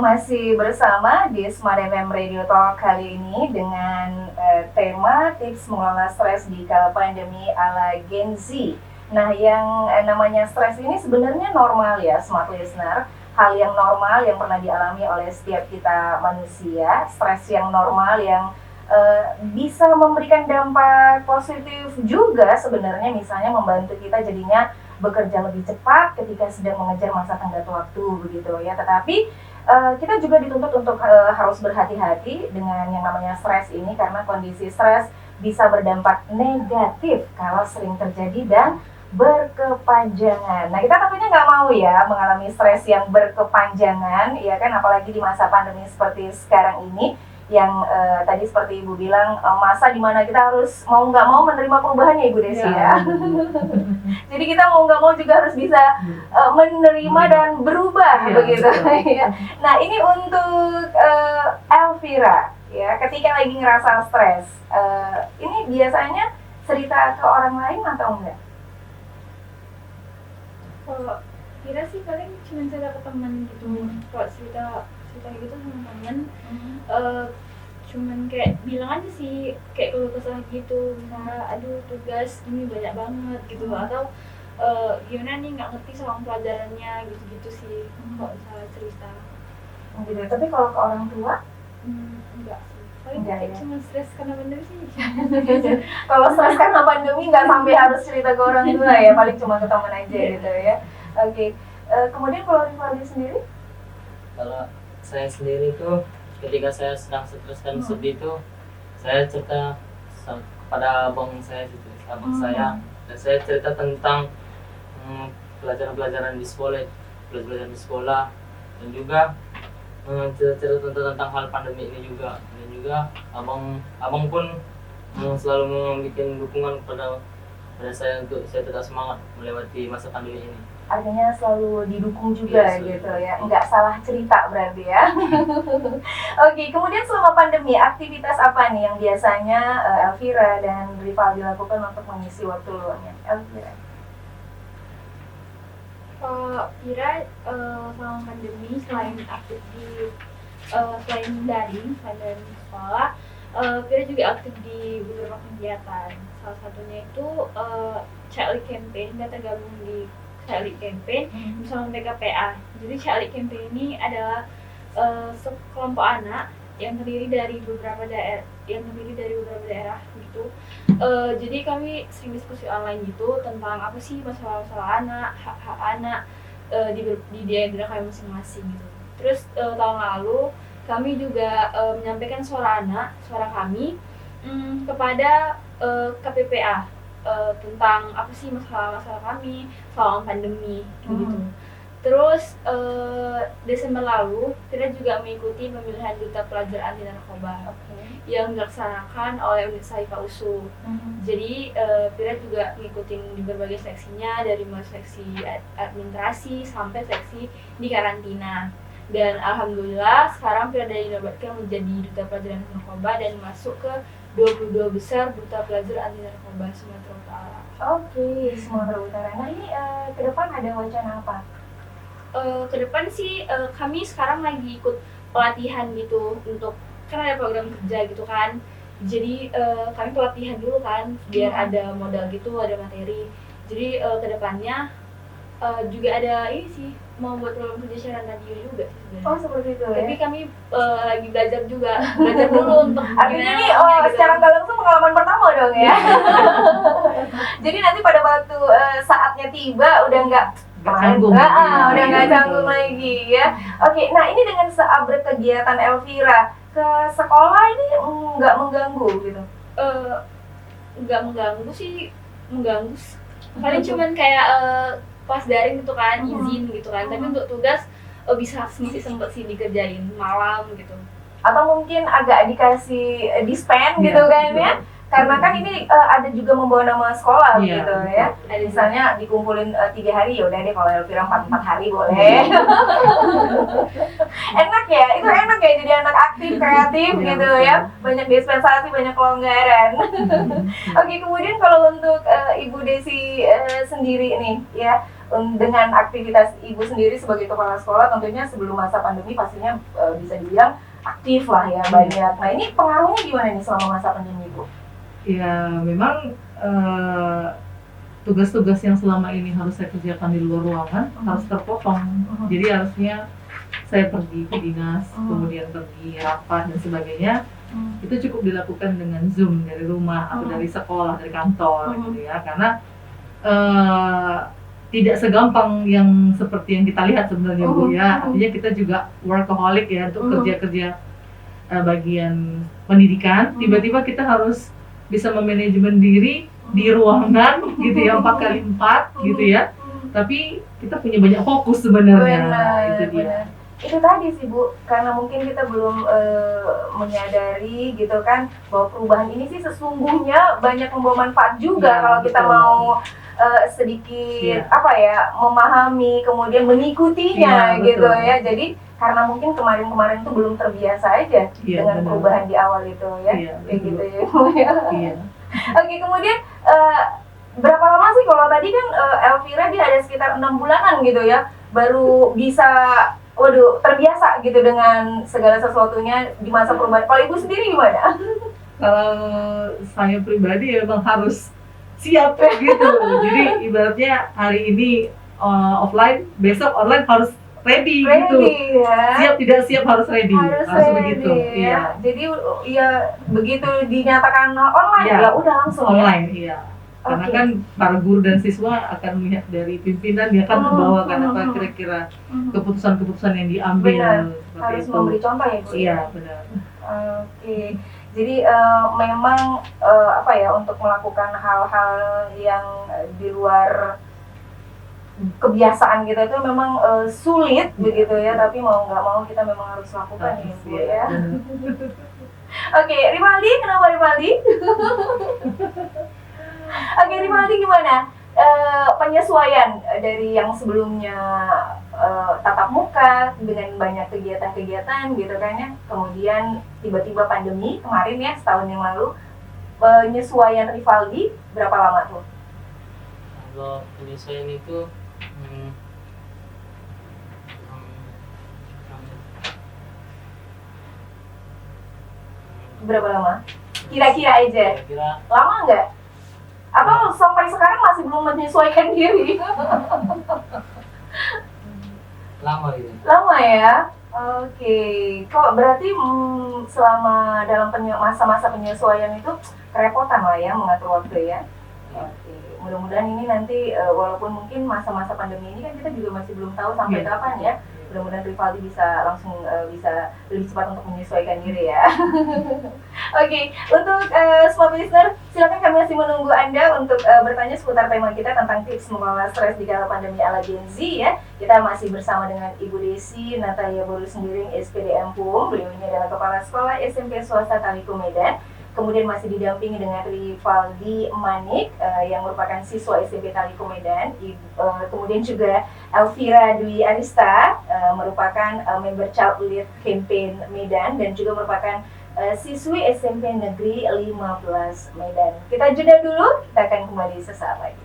masih bersama di Smart FM Radio Talk kali ini dengan tema tips mengelola stres di kala pandemi ala Gen Z. Nah, yang namanya stres ini sebenarnya normal ya, Smart Listener. Hal yang normal yang pernah dialami oleh setiap kita manusia. Stres yang normal yang bisa memberikan dampak positif juga sebenarnya, misalnya membantu kita jadinya bekerja lebih cepat ketika sedang mengejar masa tenggat waktu begitu ya. Tetapi kita juga dituntut untuk harus berhati-hati dengan yang namanya stres ini, karena kondisi stres bisa berdampak negatif kalau sering terjadi dan berkepanjangan. Nah, kita tentunya nggak mau ya mengalami stres yang berkepanjangan, ya kan, apalagi di masa pandemi seperti sekarang ini, yang tadi seperti Ibu bilang, masa dimana kita harus mau nggak mau menerima perubahannya, Ibu Desi ya. Jadi kita mau nggak mau juga harus bisa menerima dan berubah begitu. Nah, ini untuk Elvira ya, ketika lagi ngerasa stres, ini biasanya cerita ke orang lain atau enggak? Kalau Vira sih paling cuma cerita ke teman gitu. Kalau cerita gitu sama teman, cuman kayak bilang aja sih, kayak keluh kesah gitu, misalnya aduh tugas ini banyak banget gitu, atau gimana nih nggak ngerti soal pelajarannya gitu-gitu sih. Kalau misalnya cerita Gitu. Tapi kalau ke orang tua? Enggak sih, paling Enggak, kayak ya? cuma stres karena pandemi sih. Kalau stres karena pandemi nggak sampai harus cerita ke orang tua ya, paling cuma ke teman aja gitu ya. Oke. Kemudian kalau Rivaldi sendiri? Kalau saya sendiri tuh ketika saya sedang stres dan sedih itu, saya cerita kepada abang saya gitu, saya, dan saya cerita tentang pelajaran-pelajaran di sekolah, dan juga cerita tentang hal pandemi ini juga. Dan juga abang pun selalu memberikan dukungan kepada saya untuk saya tetap semangat melewati masa pandemi ini. Artinya selalu didukung juga gitu ya, nggak salah cerita berarti ya. Oke, kemudian selama pandemi aktivitas apa nih yang biasanya Elvira dan Rivaldi lakukan untuk mengisi waktu luangnya? Elvira? Vira selama pandemi selain aktif di selain daring sekolah, Vira juga aktif di beberapa kegiatan. Salah satunya itu Child Campaign, dan tergabung di Child Campaign bersama PKPA. Jadi Child Campaign ini adalah sekelompok anak yang terdiri dari beberapa daerah gitu. Jadi kami sering diskusi online gitu tentang apa sih masalah-masalah anak, hak-hak anak di daerah kami masing-masing gitu. Terus tahun lalu kami juga menyampaikan suara kami kepada KPPA tentang apa sih masalah-masalah kami selama pandemi gitu. Terus Desember lalu kita juga mengikuti pemilihan duta pelajar anti narkoba yang dilaksanakan oleh unit Saika USU. Jadi Vira juga mengikuti di berbagai seksinya, dari mulai seksi administrasi sampai seksi di karantina. Dan alhamdulillah sekarang Vira dinobatkan menjadi duta pelajar anti narkoba dan masuk ke 22 besar duta pelajar anti narkoba Sumatera Utara. Oke, Sumatera Utara. Nah, ini ke depan ada wacana apa? Ke depan sih kami sekarang lagi ikut pelatihan gitu, untuk kan ada program kerja gitu kan. Jadi kami pelatihan dulu kan biar ada modal gitu, ada materi. Jadi ke depannya juga ada ini sih, mau buat program kerja siaran radio juga sebenarnya. Oh, seperti itu ya. Tapi kami lagi belajar dulu untuk artinya ini gitu. secara nggak langsung pengalaman pertama dong ya. Jadi nanti pada waktu saatnya tiba udah nggak udah nggak canggung lagi ya. Oke, nah ini dengan seabrek kegiatan Elvira ke sekolah ini nggak mengganggu gitu? Nggak mengganggu sih, paling cuman kayak pas daring gitu kan, izin gitu kan. Tapi untuk tugas bisa masih sempet sih dikerjain malam gitu. Atau mungkin agak dikasih dispen gitu kan ya? Karena kan ini ada juga membawa nama sekolah gitu ya. Misalnya dikumpulin 3 hari, ya udah deh kalau Elvira 4 hari boleh. Enak ya, itu enak ya jadi anak aktif, kreatif Iya, gitu betul. ya. Banyak dispensasi, banyak kelonggaran. Oke, kemudian kalau untuk Ibu Desi sendiri nih ya, dengan aktivitas Ibu sendiri sebagai kepala sekolah tentunya sebelum masa pandemi pastinya bisa dibilang aktif lah ya, banyak. Nah, ini pengaruhnya gimana nih selama masa pandemi, Bu? Ya memang tugas-tugas yang selama ini harus saya kerjakan di luar ruangan harus terpotong. Jadi harusnya saya pergi ke dinas, kemudian pergi rapat dan sebagainya, itu cukup dilakukan dengan Zoom dari rumah atau dari sekolah, dari kantor gitu ya. Karena tidak segampang yang seperti yang kita lihat sebenarnya Bu ya. Artinya kita juga workaholic ya untuk kerja-kerja bagian pendidikan. Tiba-tiba kita harus bisa memanajemen diri di ruangan gitu ya, 4x4 gitu ya. Tapi kita punya banyak fokus sebenarnya. Itu dia. Benar. Itu tadi sih Bu, karena mungkin kita belum menyadari gitu kan bahwa perubahan ini sih sesungguhnya banyak membawa manfaat juga Ya, kalau kita betul. mau sedikit Ya. apa ya, memahami kemudian mengikutinya Ya, gitu betul. ya. Jadi karena mungkin kemarin-kemarin itu belum terbiasa aja Iya, dengan benar. perubahan di awal itu ya. Iya, Kayak betul. gitu ya. Bu, ya. Iya. Oke, kemudian berapa lama sih kalau tadi kan Elvira dia ada sekitar 6 bulanan gitu ya, baru bisa terbiasa gitu dengan segala sesuatunya di masa perubahan. Kalau Ibu sendiri gimana? Kalau saya pribadi ya memang harus siap gitu. Jadi ibaratnya hari ini offline, besok online harus ready gitu. Ready ya. Siap tidak siap harus ready. Harus begitu. ready Iya. ya. Jadi ya begitu dinyatakan online Iya. ya udah langsung ya. Online, iya. Karena Oke. kan para guru dan siswa akan melihat dari pimpinan dia kan membawakan apa kira-kira keputusan-keputusan yang diambil. Benar. seperti Harus itu. memberi contoh ya Bu. Iya, benar. Oke, jadi memang apa ya, untuk melakukan hal-hal yang di luar kebiasaan gitu itu memang sulit begitu ya, tapi mau nggak mau kita memang harus lakukan ya Bu ya. Oke, Rivaldi, kenapa Rivaldi? Oke, Rivaldi gimana? Penyesuaian dari yang sebelumnya tatap muka dengan banyak kegiatan-kegiatan gitu kan ya, kemudian tiba-tiba pandemi kemarin ya setahun yang lalu, penyesuaian Rivaldi berapa lama tuh? Kalau penyesuaian itu Berapa lama? Kira-kira aja. kira-kira Lama nggak? Atau sampai sekarang masih belum menyesuaikan diri? lama gitu. Lama ya? Oke. Kok berarti selama dalam masa-masa penyesuaian itu kerepotan lah ya mengatur waktu ya? Oke. Mudah-mudahan ini nanti walaupun mungkin masa-masa pandemi ini kan kita juga masih belum tahu sampai Iya. kapan ya. Mudah-mudahan Rivaldi bisa langsung bisa lebih cepat untuk menyesuaikan diri ya. Oke, untuk semua listener, silakan kami masih menunggu Anda untuk bertanya seputar tema kita tentang tips mengelola stres di kala pandemi ala Gen Z ya. Kita masih bersama dengan Ibu Desi Natalia Boru Sembiring, SPD Empung. Beliau ini adalah Kepala Sekolah SMP Swasta Taliku Medan. Kemudian masih didampingi dengan Rivaldi Manik yang merupakan siswa SMP Taliku Medan. Kemudian juga Elvira Dwi Arista merupakan member Child Lead Campaign Medan dan juga merupakan siswi SMP Negeri 15 Medan. Kita jeda dulu, kita akan kembali sesaat lagi.